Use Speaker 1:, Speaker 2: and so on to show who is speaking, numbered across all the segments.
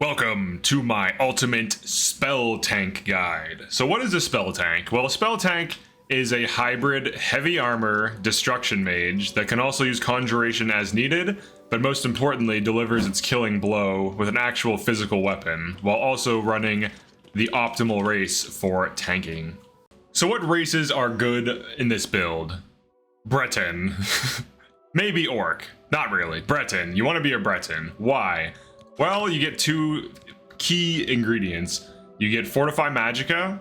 Speaker 1: Welcome to my ultimate spell tank guide. So what is a spell tank? Well, a spell tank is a hybrid heavy armor destruction mage that can also use conjuration as needed, but most importantly delivers its killing blow with an actual physical weapon, while also running the optimal race for tanking. So what races are good in this build? Breton. Maybe Orc. Not really. Breton. You want to be a Breton. Why? Well, you get two key ingredients. You get Fortify Magicka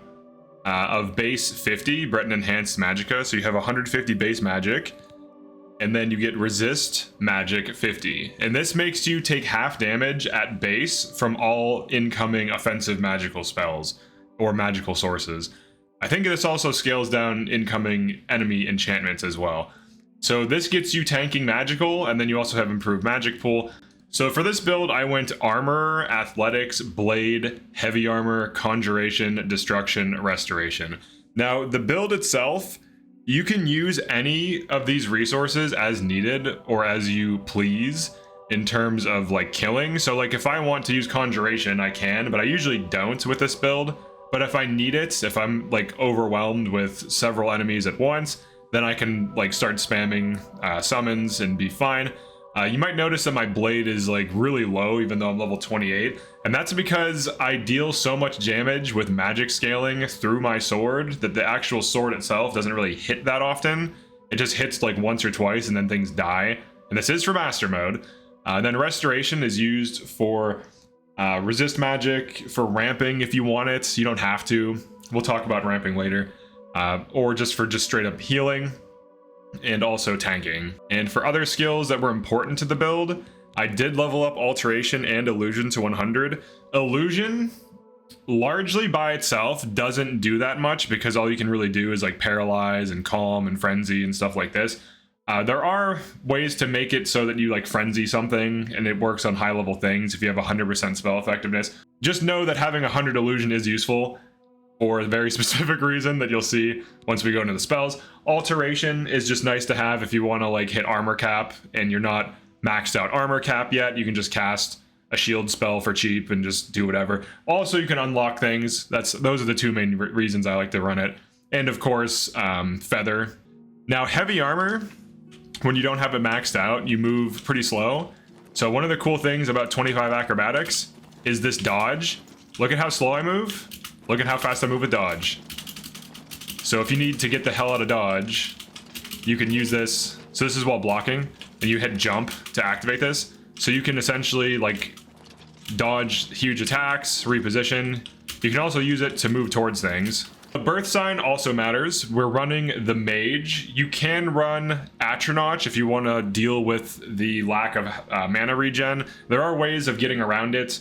Speaker 1: of base 50, Breton Enhanced Magicka, so you have 150 base magic. And then you get Resist Magic 50. And this makes you take half damage at base from all incoming offensive magical spells or magical sources. I think this also scales down incoming enemy enchantments as well. So this gets you tanking magical, and then you also have improved magic pool. So for this build, I went armor, athletics, blade, heavy armor, conjuration, destruction, restoration. Now, the build itself, you can use any of these resources as needed or as you please in terms of like killing. So like if I want to use conjuration, I can, but I usually don't with this build. But if I need it, if I'm like overwhelmed with several enemies at once, then I can like start spamming summons and be fine. You might notice that my blade is like really low even though I'm level 28, and that's because I deal so much damage with magic scaling through my sword that the actual sword itself doesn't really hit that often. It just hits like once or twice and then things die, and this is for master mode. Then restoration is used for resist magic, for ramping if you want it. You don't have to. We'll talk about ramping later. Or just for straight up healing. And also tanking. And for other skills that were important to the build, I did level up Alteration and Illusion to 100. Illusion, largely by itself, doesn't do that much because all you can really do is like Paralyze and Calm and Frenzy and stuff like this. There are ways to make it so that you like Frenzy something and it works on high level things if you have 100% spell effectiveness. Just know that having 100 Illusion is useful for a very specific reason that you'll see once we go into the spells. Alteration is just nice to have if you want to like hit armor cap and you're not maxed out armor cap yet. You can just cast a shield spell for cheap and just do whatever. Also, you can unlock things. Those are the two main reasons I like to run it. And of course, feather. Now, heavy armor, when you don't have it maxed out, you move pretty slow. So one of the cool things about 25 acrobatics is this dodge. Look at how slow I move. Look at how fast I move with dodge. So if you need to get the hell out of dodge, you can use this. So this is while blocking, and you hit jump to activate this. So you can essentially like dodge huge attacks, reposition. You can also use it to move towards things. The birth sign also matters. We're running the mage. You can run Atronach if you want to deal with the lack of mana regen. There are ways of getting around it.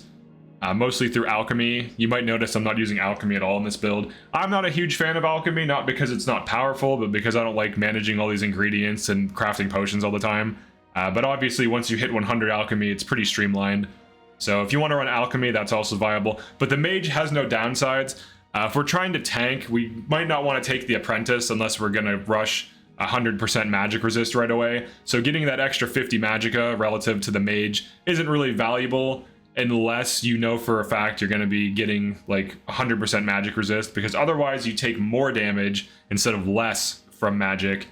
Speaker 1: Mostly through alchemy. You might notice I'm not using alchemy at all in this build. I'm not a huge fan of alchemy, not because it's not powerful, but because I don't like managing all these ingredients and crafting potions all the time. But obviously once you hit 100 alchemy, it's pretty streamlined. So if you want to run alchemy, that's also viable. But the mage has no downsides. If we're trying to tank, we might not want to take the apprentice unless we're going to rush 100% magic resist right away. So getting that extra 50 magicka relative to the mage isn't really valuable unless you know for a fact you're going to be getting like 100% magic resist, because otherwise you take more damage instead of less from magic.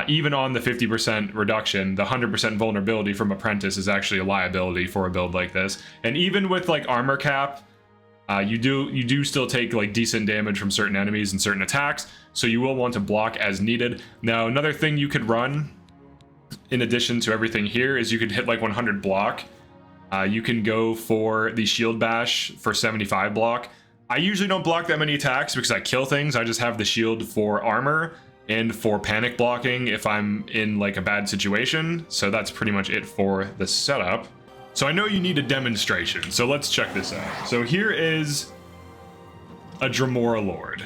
Speaker 1: Even on the 50% reduction, the 100% vulnerability from apprentice is actually a liability for a build like this. And even with like armor cap, you do still take like decent damage from certain enemies and certain attacks, so you will want to block as needed. Now, another thing you could run in addition to everything here is you could hit like 100 block. You can go for the shield bash for 75 block. I usually don't block that many attacks because I kill things. I just have the shield for armor and for panic blocking if I'm in like a bad situation. So that's pretty much it for the setup. So I know you need a demonstration, so let's check this out. So here is a Dremora Lord.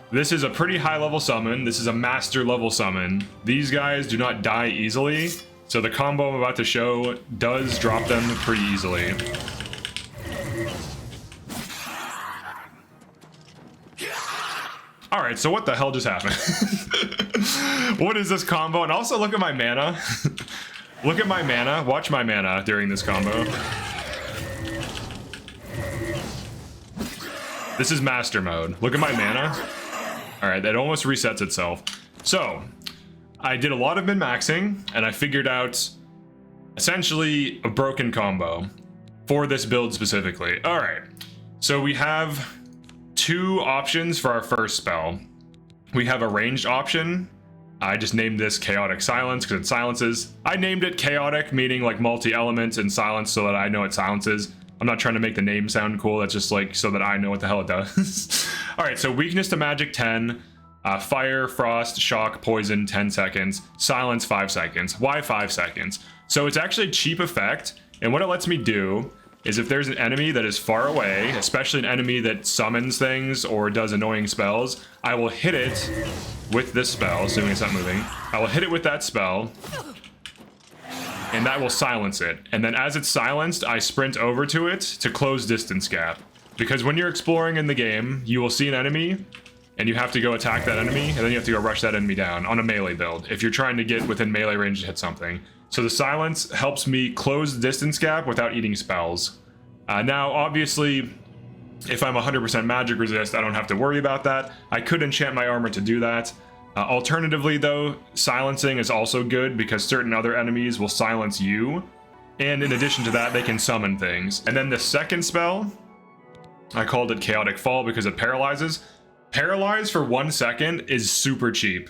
Speaker 1: This is a pretty high level summon. This is a master level summon. These guys do not die easily. So the combo I'm about to show does drop them pretty easily. All right, so what the hell just happened? What is this combo? And also look at my mana. Look at my mana. Watch my mana during this combo. This is master mode. Look at my mana. All right, that almost resets itself. So I did a lot of min-maxing, and I figured out essentially a broken combo for this build specifically. All right, so we have two options for our first spell. We have a ranged option. I just named this Chaotic Silence because it silences. I named it Chaotic, meaning like multi-element and silence, so that I know it silences. I'm not trying to make the name sound cool. That's just like so that I know what the hell it does. All right, so weakness to magic 10, fire, frost, shock, poison 10 seconds, silence 5 seconds. Why 5 seconds? So it's actually a cheap effect, and what it lets me do is if there's an enemy that is far away, especially an enemy that summons things or does annoying spells, I will hit it with this spell, assuming it's not moving. I will hit it with that spell, and that will silence it. And then as it's silenced, I sprint over to it to close distance gap. Because when you're exploring in the game, you will see an enemy, and you have to go attack that enemy, and then you have to go rush that enemy down on a melee build, if you're trying to get within melee range to hit something. So the silence helps me close the distance gap without eating spells. Now, obviously, if I'm 100% magic resist, I don't have to worry about that. I could enchant my armor to do that. Alternatively, though, silencing is also good because certain other enemies will silence you. And in addition to that, they can summon things. And then the second spell, I called it Chaotic Fall because it paralyzes. Paralyze for 1 second is super cheap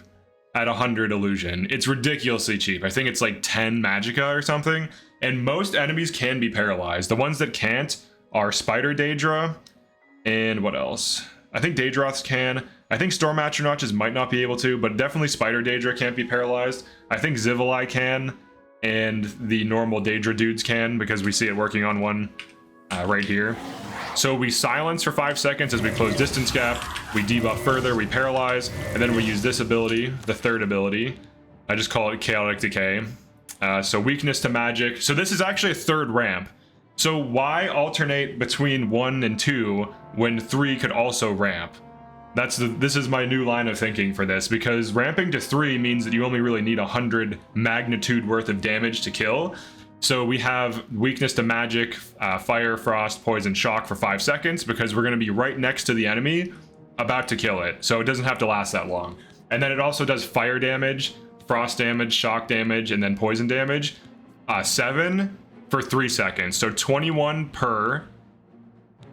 Speaker 1: at 100 illusion. It's ridiculously cheap. I think it's like 10 magicka or something. And most enemies can be paralyzed. The ones that can't are Spider Daedra and what else? I think Daedroths can. I think Storm Atronachs might not be able to, but definitely Spider Daedra can't be paralyzed. I think Zivali can, and the normal Daedra dudes can, because we see it working on one right here. So we silence for 5 seconds as we close distance gap, we debuff further, we paralyze, and then we use this ability, the third ability. I just call it Chaotic Decay. So weakness to magic. So this is actually a third ramp. So why alternate between 1 and 2 when 3 could also ramp? This is my new line of thinking for this, because ramping to 3 means that you only really need 100 magnitude worth of damage to kill. So we have weakness to magic, fire, frost, poison, shock for 5 seconds, because we're going to be right next to the enemy about to kill it. So it doesn't have to last that long. And then it also does fire damage, frost damage, shock damage, and then poison damage. 7 for 3 seconds. So 21 per.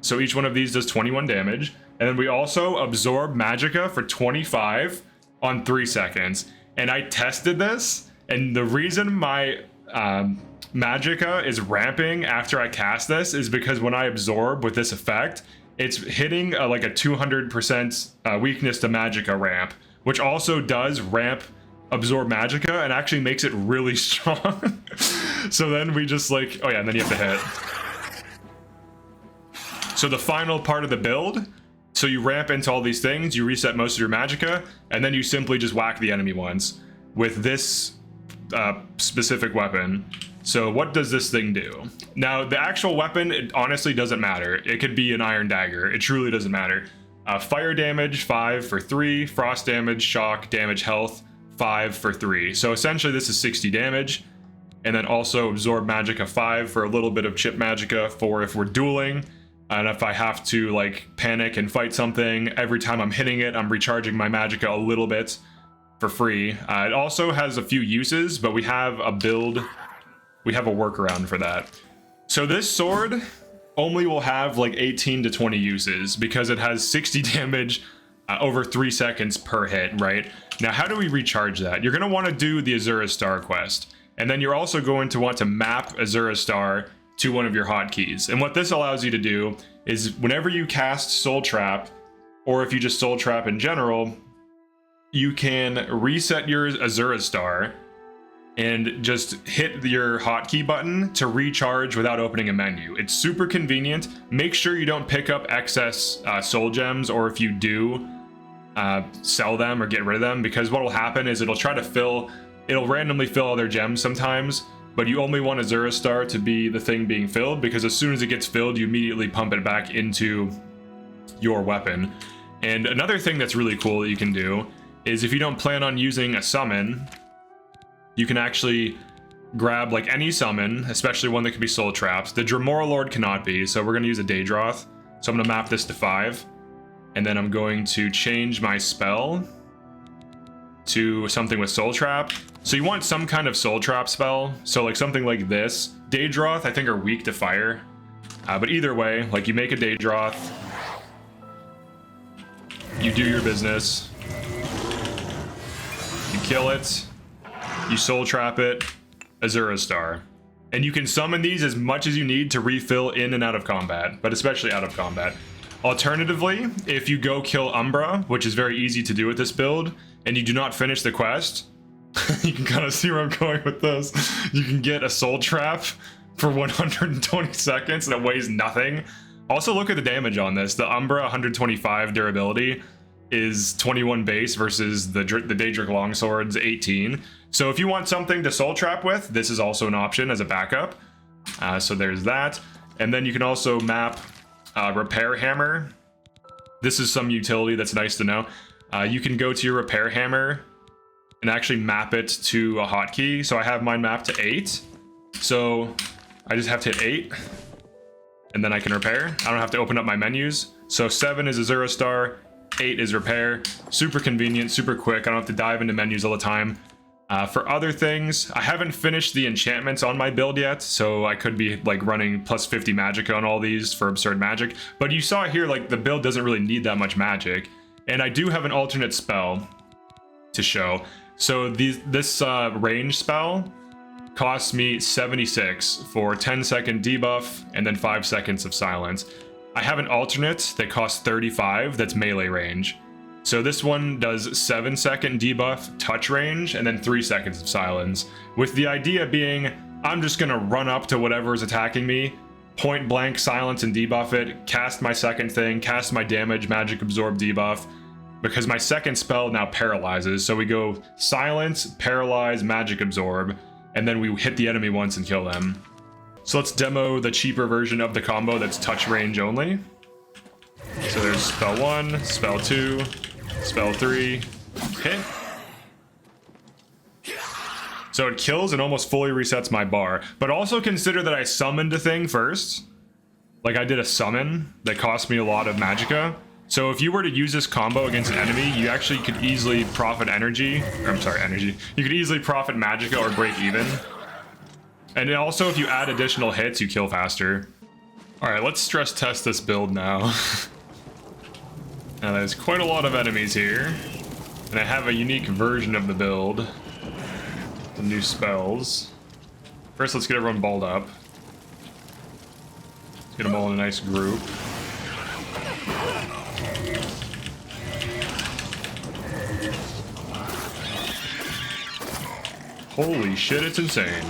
Speaker 1: So each one of these does 21 damage. And then we also absorb magicka for 25 on 3 seconds. And I tested this, and the reason my magicka is ramping after I cast this is because when I absorb with this effect, it's hitting like a 200% weakness to magicka ramp, which also does ramp absorb magicka and actually makes it really strong. So then we just like, oh yeah, and then you have to hit. So the final part of the build, so you ramp into all these things, you reset most of your magicka, and then you simply just whack the enemy once with this specific weapon. So what does this thing do? Now, the actual weapon, it honestly doesn't matter. It could be an iron dagger. It truly doesn't matter. Fire damage, 5 for 3. Frost damage, shock, damage, health, 5 for 3. So essentially this is 60 damage. And then also absorb magicka 5 for a little bit of chip magicka for if we're dueling. And if I have to like panic and fight something, every time I'm hitting it, I'm recharging my magicka a little bit for free. It also has a few uses, but we have a build, we have a workaround for that. So this sword only will have like 18 to 20 uses because it has 60 damage over 3 seconds per hit, right? Now, how do we recharge that? You're gonna wanna do the Azura Star quest. And then you're also going to want to map Azura Star to one of your hotkeys. And what this allows you to do is whenever you cast Soul Trap, or if you just Soul Trap in general, you can reset your Azura Star and just hit your hotkey button to recharge without opening a menu. It's super convenient. Make sure you don't pick up excess soul gems, or if you do, sell them or get rid of them, because what will happen is it'll randomly fill other gems sometimes, but you only want Azura Star to be the thing being filled, because as soon as it gets filled, you immediately pump it back into your weapon. And another thing that's really cool that you can do is if you don't plan on using a summon, you can actually grab like any summon, especially one that can be soul traps. The Dremora Lord cannot be, so we're gonna use a Daedroth. So I'm gonna map this to 5. And then I'm going to change my spell to something with Soul Trap. So you want some kind of Soul Trap spell. So like something like this. Daedroth, I think, are weak to fire. But either way, like you make a Daedroth, you do your business, you kill it, you Soul Trap it, Azura Star. And you can summon these as much as you need to refill in and out of combat, but especially out of combat. Alternatively, if you go kill Umbra, which is very easy to do with this build, and you do not finish the quest, you can kind of see where I'm going with this. You can get a Soul Trap for 120 seconds and it weighs nothing. Also, look at the damage on this. The Umbra 125 durability is 21 base versus the Daedric Longsword's 18. So if you want something to Soul Trap with, this is also an option as a backup. So there's that. And then you can also map Repair Hammer. This is some utility that's nice to know. You can go to your Repair Hammer and actually map it to a hotkey. So I have mine mapped to 8. So I just have to hit 8. And then I can repair. I don't have to open up my menus. So 7 is Azura Star, 8 is repair. Super convenient, super quick. I don't have to dive into menus all the time. For other things, I haven't finished the enchantments on my build yet, so I could be like running plus 50 magicka on all these for absurd magic. But you saw here, like the build doesn't really need that much magic. And I do have an alternate spell to show. So this range spell costs me 76 for 10-second debuff and then 5 seconds of silence. I have an alternate that costs 35 that's melee range. So this one does 7-second debuff, touch range, and then 3 seconds of silence. With the idea being, I'm just gonna run up to whatever is attacking me, point blank silence and debuff it, cast my second thing, cast my damage, magic absorb debuff, because my second spell now paralyzes. So we go silence, paralyze, magic absorb, and then we hit the enemy once and kill them. So let's demo the cheaper version of the combo that's touch range only. So there's spell 1, spell 2, spell 3, hit. So it kills and almost fully resets my bar. But also consider that I summoned a thing first. Like I did a summon that cost me a lot of magicka. So if you were to use this combo against an enemy, you actually could easily profit energy. Or, I'm sorry, energy. You could easily profit magicka or break even. And also, if you add additional hits, you kill faster. All right, let's stress test this build now. Now there's quite a lot of enemies here. And I have a unique version of the build. The new spells. First, let's get everyone balled up. Let's get them all in a nice group. Holy shit, it's insane.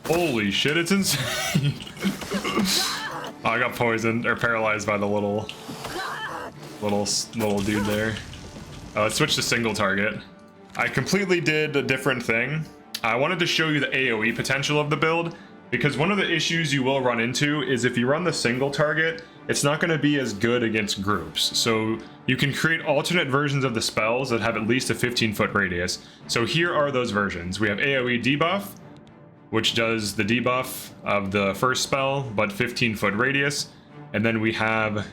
Speaker 1: Holy shit, it's insane. Oh, I got poisoned or paralyzed by the little dude there. Let's switch to single target. I completely did a different thing. I wanted to show you the AoE potential of the build, because one of the issues you will run into is if you run the single target, it's not going to be as good against groups. So you can create alternate versions of the spells that have at least a 15-foot radius. So here are those versions. We have AoE debuff, which does the debuff of the first spell, but 15-foot radius. And then we have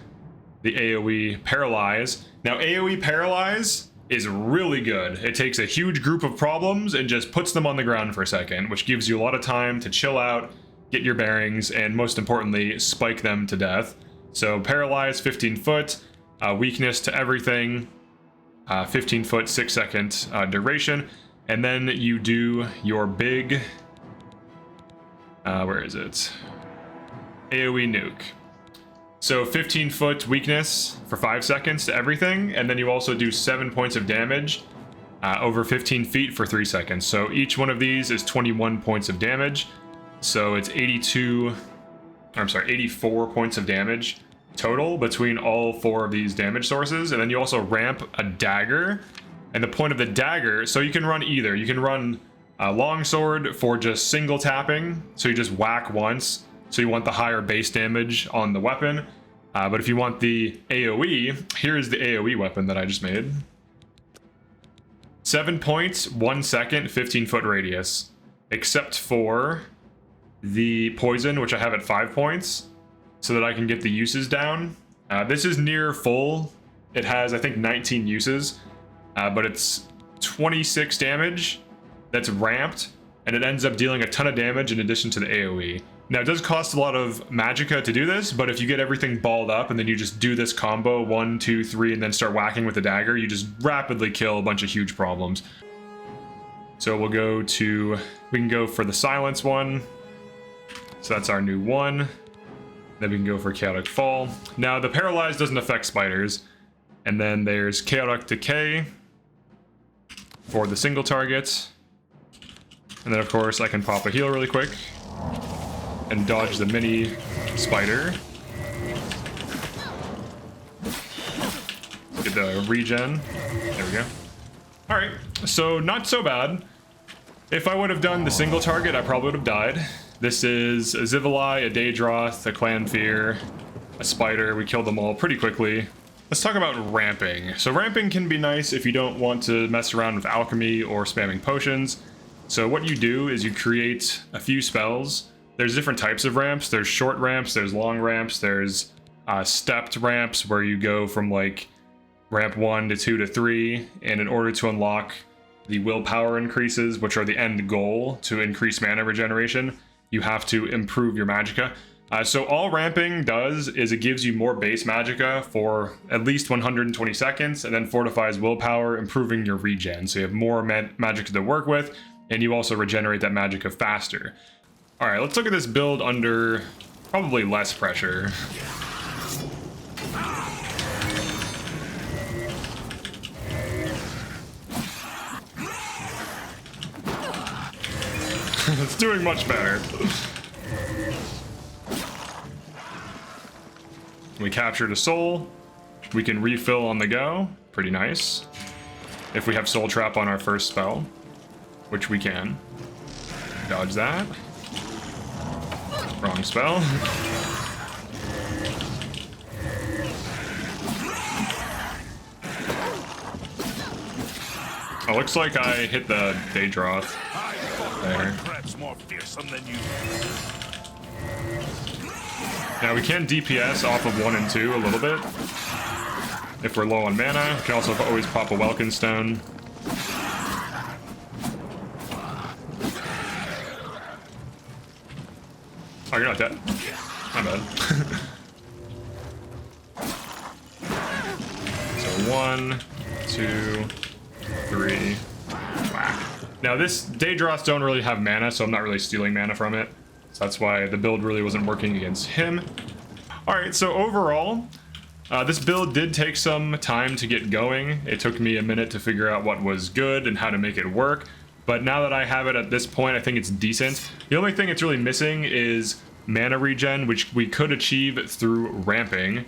Speaker 1: the AoE paralyze. Now AoE paralyze is really good. It takes a huge group of problems and just puts them on the ground for a second, which gives you a lot of time to chill out, get your bearings, and most importantly, spike them to death. So paralyze, 15 foot, weakness to everything, 15 foot, 6 second duration. And then you do your big, where is it? AoE nuke. So 15 foot weakness for 5 seconds to everything, and then you also do 7 points of damage over 15 feet for 3 seconds. So each one of these is 21 points of damage. So it's 84 points of damage total between all 4 of these damage sources. And then you also ramp a dagger. And the point of the dagger, so you can run either. You can run a longsword for just single tapping, so you just whack once. So you want the higher base damage on the weapon. But if you want the AoE, here's the AoE weapon that I just made. 7 points, 1 second, 15 foot radius. Except for the poison, which I have at 5 points, so that I can get the uses down. This is near full It has, I think, 19 uses, but it's 26 damage that's ramped, and it ends up dealing a ton of damage in addition to the AoE. Now, it does cost a lot of magicka to do this, but if you get everything balled up and then you just do this combo 1, 2, 3, and then start whacking with the dagger, you just rapidly kill a bunch of huge problems. So we can go for the silence one. So that's our new one. Then we can go for chaotic fall. Now, the paralyzed doesn't affect spiders. And then there's chaotic decay for the single target. And then, of course, I can pop a heal really quick and dodge the mini spider. Get the regen. There we go. Alright, so not so bad. If I would have done the single target, I probably would have died. This is a Zivali, a Daedroth, a Clanfear, a spider. We killed them all pretty quickly. Let's talk about ramping. So ramping can be nice if you don't want to mess around with alchemy or spamming potions. So what you do is you create a few spells. There's different types of ramps. There's short ramps, there's long ramps, there's stepped ramps where you go from like ramp 1 to 2 to 3, and in order to unlock the willpower increases, which are the end goal to increase mana regeneration, you have to improve your magicka. So all ramping does is it gives you more base magicka for at least 120 seconds, and then fortifies willpower, improving your regen. So you have more magicka to work with, and you also regenerate that magicka faster. All right, let's look at this build under probably less pressure. It's doing much better. We captured a soul. We can refill on the go. Pretty nice. If we have soul trap on our first spell, which we can. Dodge that. Wrong spell. Oh, looks like I hit the Daedroth. There. Now we can DPS off of 1 and 2 a little bit. If we're low on mana, we can also always pop a Welkin Stone. Oh, you're not dead. My bad. So 1, 2, 3, whack. Now this Daedroth don't really have mana, so I'm not really stealing mana from it. So that's why the build really wasn't working against him. Alright, so overall, this build did take some time to get going. It took me a minute to figure out what was good and how to make it work. But now that I have it at this point, I think it's decent. The only thing it's really missing is mana regen, which we could achieve through ramping.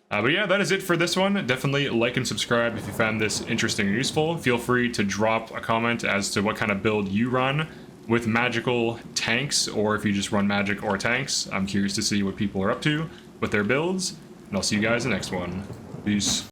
Speaker 1: But yeah, that is it for this one. Definitely like and subscribe if you found this interesting and useful. Feel free to drop a comment as to what kind of build you run with magical tanks, or if you just run magic or tanks. I'm curious to see what people are up to with their builds, and I'll see you guys in the next one. Peace.